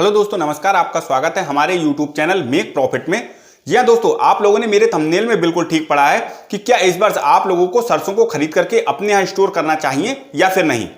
Hello दोस्तों, नमस्कार। आपका स्वागत है हमारे YouTube चैनल मेक प्रॉफिट में। जी हाँ दोस्तों, आप लोगों ने मेरे थंबनेल में बिल्कुल ठीक पढ़ा है कि क्या इस बार आप लोगों को सरसों को खरीद करके अपने यहाँ स्टोर करना चाहिए या फिर नहीं।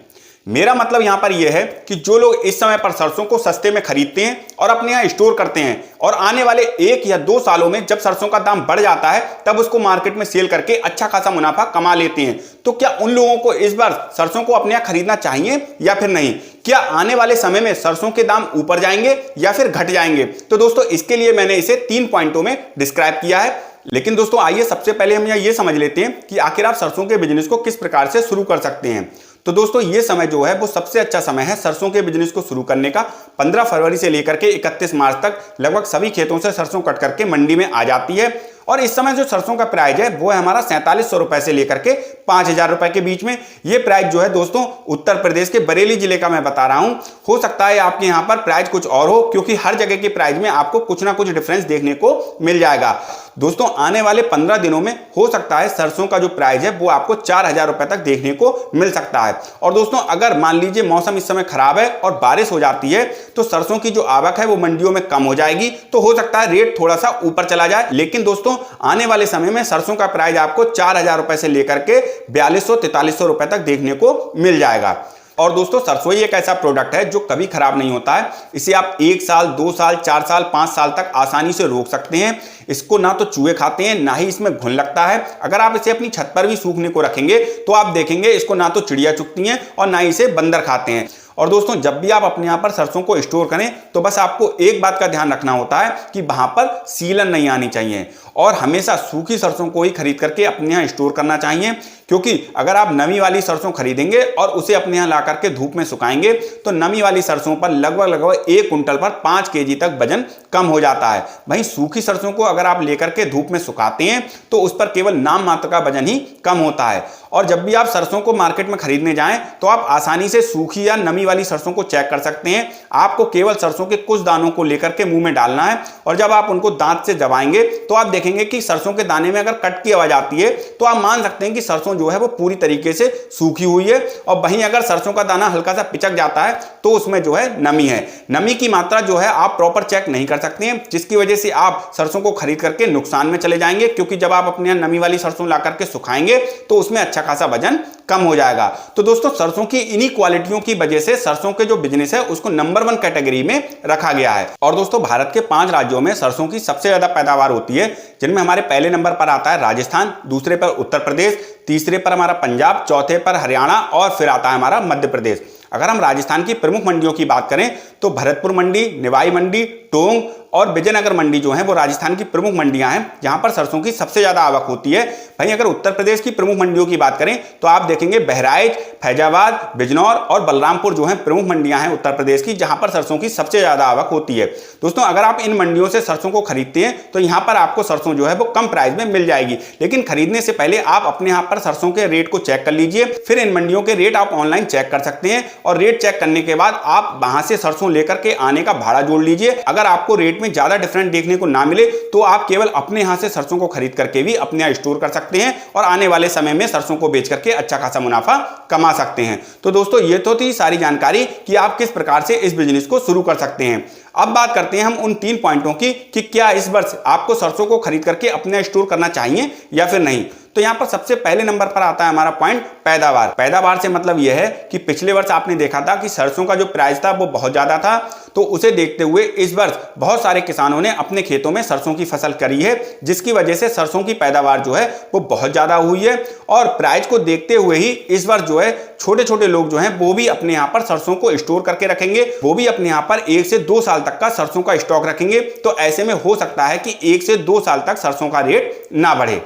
मेरा मतलब यहां पर यह है कि जो लोग इस समय पर सरसों को सस्ते में खरीदते हैं और अपने यहाँ स्टोर करते हैं और आने वाले 1 या 2 सालों में जब सरसों का दाम बढ़ जाता है तब उसको मार्केट में सेल करके अच्छा खासा मुनाफा कमा लेते हैं, तो क्या उन लोगों को इस बार सरसों को अपने यहाँ खरीदना चाहिए या फिर नहीं। क्या आने वाले समय में सरसों के दाम ऊपर जाएंगे या फिर घट जाएंगे। तो दोस्तों इसके लिए मैंने इसे 3 पॉइंटों में डिस्क्राइब किया है। लेकिन दोस्तों आइए सबसे पहले हम ये समझ लेते हैं कि आखिर आप सरसों के बिजनेस को किस प्रकार से शुरू कर सकते हैं। तो दोस्तों ये समय जो है वो सबसे अच्छा समय है सरसों के बिजनेस को शुरू करने का। 15 फरवरी से लेकर के 31 मार्च तक लगभग सभी खेतों से सरसों कट करके मंडी में आ जाती है और इस समय जो सरसों का प्राइस है वो है हमारा 4700 रुपए से लेकर के 5000 रुपए के बीच में। ये प्राइस जो है दोस्तों उत्तर प्रदेश के बरेली जिले का मैं बता रहा हूं। हो सकता है आपके यहां पर प्राइस कुछ और हो, क्योंकि हर जगह के प्राइस में आपको कुछ ना कुछ डिफरेंस देखने को मिल जाएगा। दोस्तों आने वाले 15 दिनों में हो सकता है सरसों का जो प्राइस है वो आपको 4000 रुपए तक देखने को मिल सकता है। और दोस्तों अगर मान लीजिए मौसम इस समय खराब है और बारिश हो जाती है तो सरसों की जो आवक है वो मंडियों में कम हो जाएगी, तो हो सकता है रेट थोड़ा सा ऊपर चला जाए। लेकिन दोस्तों आने वाले समय में सरसों का प्राइस आपको 4000 रुपए से लेकर के 4200-4300 रुपए तक देखने को मिल जाएगा। और दोस्तों सरसों एक ऐसा प्रोडक्ट है जो कभी खराब नहीं होता है। इसे आप 1 साल 2 साल 4 साल 5 साल तक आसानी से रोक सकते हैं। इसको ना तो चूहे खाते हैं ना ही इसमें घुन लगता है। अगर आप इसे अपनी छत पर भी सूखने को रखेंगे तो आप देखेंगे इसको ना तो चिड़िया चुगती हैं और ना ही इसे बंदर खाते हैं। और दोस्तों जब भी आप अपने यहाँ पर सरसों को स्टोर करें तो बस आपको एक बात का ध्यान रखना होता है कि वहां पर सीलन नहीं आनी चाहिए और हमेशा सूखी सरसों को ही खरीद करके अपने यहाँ स्टोर करना चाहिए। क्योंकि अगर आप नमी वाली सरसों खरीदेंगे और उसे अपने यहाँ ला करके धूप में सुखाएंगे तो नमी वाली सरसों पर लगभग 1 कुंटल पर 5 केजी तक वजन कम हो जाता है। वहीं सूखी सरसों को अगर आप लेकर के धूप में सुखाते हैं तो उस पर केवल नाम मात्र का वजन ही कम होता है। और जब भी आप सरसों को मार्केट में खरीदने जाएं तो आप आसानी से सूखी या नमी वाली सरसों को चेक कर सकते हैं। आपको केवल सरसों के कुछ दानों को लेकर के मुंह में डालना है और जब आप उनको दांत से दबाएंगे तो आप देखेंगे कि सरसों के दाने में अगर कट की आवाज आती है तो आप मान सकते हैं कि सरसों जो है वो पूरी तरीके से सूखी हुई है। और वहीं अगर सरसों का दाना हल्का सा पिचक जाता है तो उसमें जो है नमी है। नमी की मात्रा जो है आप प्रॉपर चेक नहीं कर सकते हैं, जिसकी वजह से आप सरसों को खरीद करके नुकसान में चले जाएंगे। क्योंकि जब आप अपने यहाँ नमी वाली सरसों ला करके सुखाएंगे तो उसमें अच्छा खासा वजन कम हो जाएगा। तो दोस्तों सरसों की इन्हीं क्वालिटियों की वजह से सरसों के जो बिजनेस है उसको नंबर 1 कैटेगरी में रखा गया है। और दोस्तों भारत के 5 राज्यों में सरसों की सबसे ज्यादा पैदावार होती है, जिनमें हमारे पहले नंबर पर आता है राजस्थान, दूसरे पर उत्तर प्रदेश, तीसरे पर हमारा पंजाब, चौथे पर हरियाणा और फिर आता है हमारा मध्य प्रदेश। अगर हम राजस्थान की प्रमुख मंडियों की बात करें तो भरतपुर मंडी, निवाई मंडी, टोंक और विजयनगर मंडी जो है वो राजस्थान की प्रमुख मंडियां हैं जहां पर सरसों की सबसे ज्यादा आवक होती है। भाई अगर उत्तर प्रदेश की प्रमुख मंडियों की बात करें तो आप देखेंगे बहराइच, फैजाबाद, बिजनौर और बलरामपुर जो है प्रमुख मंडियां हैं उत्तर प्रदेश की, जहां पर सरसों की सबसे ज्यादा आवक होती है। दोस्तों अगर आप इन मंडियों से सरसों को खरीदते हैं तो यहां पर आपको सरसों जो है वो कम प्राइस में मिल जाएगी। लेकिन खरीदने से पहले आप अपने यहाँ पर सरसों के रेट को चेक कर लीजिए। फिर इन मंडियों के रेट आप ऑनलाइन चेक कर सकते हैं और रेट चेक करने के बाद आप वहां से सरसों लेकर के आने का भाड़ा जोड़ लीजिए। अगर आपको रेट में ज्यादा डिफरेंट देखने को ना मिले तो आप केवल अपने यहां से सरसों को खरीद करके भी अपने यहां स्टोर कर सकते हैं और आने वाले समय में सरसों को बेच करके अच्छा खासा मुनाफा कमा सकते हैं। तो दोस्तों ये तो थी सारी जानकारी कि आप किस प्रकार से इस बिजनेस को शुरू कर सकते हैं। अब बात करते हैं हम उन 3 पॉइंटों की कि क्या इस वर्ष आपको सरसों को खरीद करके अपने स्टोर करना चाहिए या फिर नहीं। तो यहां पर सबसे पहले नंबर पर आता है हमारा पॉइंट पैदावार। पैदावार से मतलब यह है कि पिछले वर्ष आपने देखा था कि सरसों का जो प्राइस था वो बहुत ज्यादा था, तो उसे देखते हुए इस वर्ष बहुत सारे किसानों ने अपने खेतों में सरसों की फसल करी है, जिसकी वजह से सरसों की पैदावार जो है वो बहुत ज्यादा हुई है। और प्राइस को देखते हुए ही इस वर्ष जो है छोटे छोटे लोग जो हैं वो भी अपने यहाँ पर सरसों को स्टोर करके रखेंगे। वो भी अपने यहाँ पर 1 से 2 साल तक का सरसों का स्टॉक रखेंगे। तो ऐसे में हो सकता है कि 1 से 2 साल तक सरसों का रेट ना बढ़े।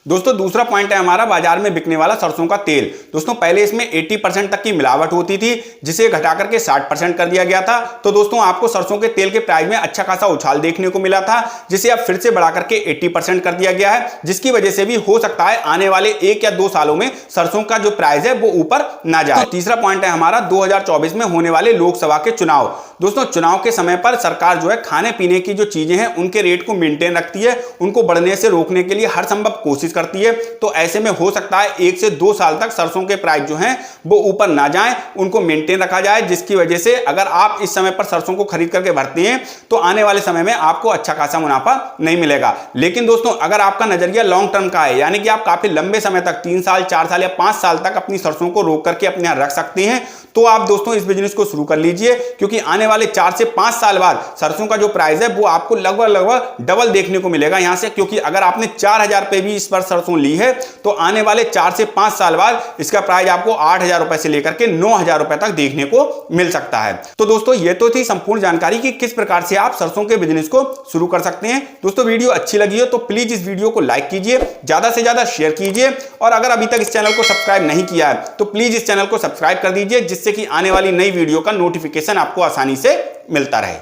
दोस्तों दूसरा पॉइंट है हमारा बाजार में बिकने वाला सरसों का तेल। दोस्तों पहले इसमें 80% तक की मिलावट होती थी, जिसे घटा करके 60% कर दिया गया था। तो दोस्तों आपको सरसों के तेल के प्राइस में अच्छा खासा उछाल देखने को मिला था, जिसे अब फिर से बढ़ा करके 80% कर दिया गया है, जिसकी वजह से भी हो सकता है आने वाले 1 या 2 सालों में सरसों का जो प्राइस है वो ऊपर ना जाए। तो तीसरा पॉइंट है हमारा 2024 में होने वाले लोकसभा के चुनाव। दोस्तों चुनाव के समय पर सरकार जो है खाने पीने की जो चीजें हैं उनके रेट को मेंटेन रखती है, उनको बढ़ने से रोकने के लिए हर संभव कोशिश कोशिश करती है। तो ऐसे में हो सकता है 1 से 2 साल तक सरसों के प्राइस जो हैं वो ऊपर ना जाएं, उनको मेंटेन रखा जाए, जिसकी वजह से अगर आप इस समय पर सरसों को खरीद करके भरते हैं तो आने वाले समय में आपको अच्छा खासा मुनाफा नहीं मिलेगा। लेकिन दोस्तों अगर आपका नजरिया लॉन्ग टर्म का है, यानी कि आप काफी लंबे समय तक 3 साल 4 साल या 5 साल तक अपनी सरसों को रोक करके अपने यहां रख सकते हैं, तो आप दोस्तों इस बिजनेस को शुरू कर लीजिए, क्योंकि आने वाले 4 से 5 साल बाद सरसों का जो प्राइस है वो आपको लगभग डबल देखने को मिलेगा यहां से। क्योंकि अगर आपने 4000 रुपए भी इस पर सरसों ली है तो आने वाले 4 से 5 साल बाद इसका प्राइस आपको 8000 रुपए से लेकर के 9000 रुपए तक देखने को मिल सकता है। तो दोस्तों ये तो थी संपूर्ण जानकारी कि किस प्रकार से आप सरसों के बिजनेस को शुरू कर सकते हैं। दोस्तों वीडियो अच्छी लगी हो तो प्लीज इस वीडियो को लाइक कीजिए, ज्यादा से ज्यादा शेयर कीजिए, और अगर अभी तक इस चैनल को सब्सक्राइब नहीं किया है तो प्लीज इस चैनल को सब्सक्राइब कर दीजिए, जिससे कि आने वाली नई वीडियो का नोटिफिकेशन आपको आसानी से मिलता रहे।